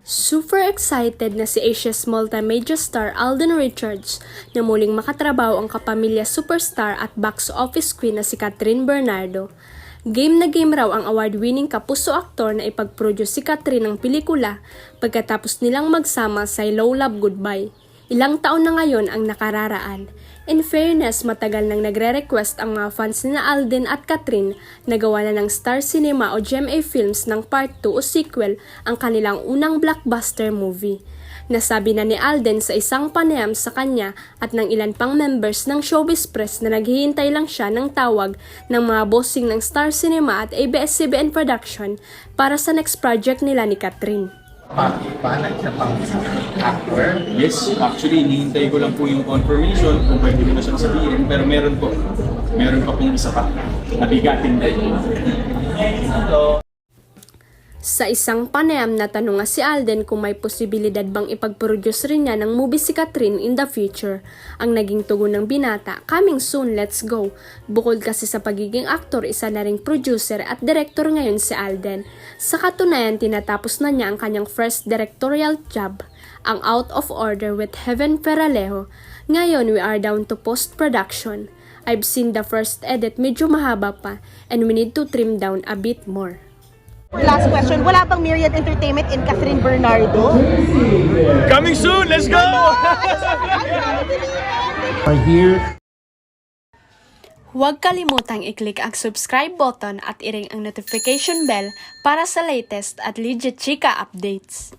Super excited na si Asia's multimedia star Alden Richards na muling makatrabaho ang kapamilya superstar at box office queen na si Kathryn Bernardo. Game na game raw ang award-winning kapuso aktor na ipag-produce si Kathryn ng pelikula pagkatapos nilang magsama sa Hello Love Goodbye. Ilang taon na ngayon ang nakararaan. In fairness, matagal nang nagre-request ang mga fans ni Alden at Kathryn na gawa na ng Star Cinema o GMA Films ng Part 2 o sequel ang kanilang unang blockbuster movie. Nasabi na ni Alden sa isang panayam sa kanya at ng ilan pang members ng Showbiz Press na naghihintay lang siya ng tawag ng mga bossing ng Star Cinema at ABS-CBN Production para sa next project nila ni Kathryn. Paano siya pang actor? Yes, actually, hinihintay ko lang po yung confirmation kung pwede ko na siyang sabihin. Pero meron pa pong isa pa. Nabigatin din. Sa isang panayam na tanong nga si Alden kung may posibilidad bang ipag-produce rin niya ng movie si Kathryn in the future. Ang naging tugon ng binata, coming soon, let's go. Bukod kasi sa pagiging aktor, isa na ring producer at director ngayon si Alden. Sa katunayan, tinatapos na niya ang kanyang first directorial job, ang Out of Order with Heaven Peralejo. Ngayon, we are down to post-production. I've seen the first edit, medyo mahaba pa, and we need to trim down a bit more. Last question, wala bang Myriad Entertainment in Kathryn Bernardo? Coming soon! Let's go! Are here. Huwag kalimutang i-click ang subscribe button at i-ring ang notification bell para sa latest at legit chika updates.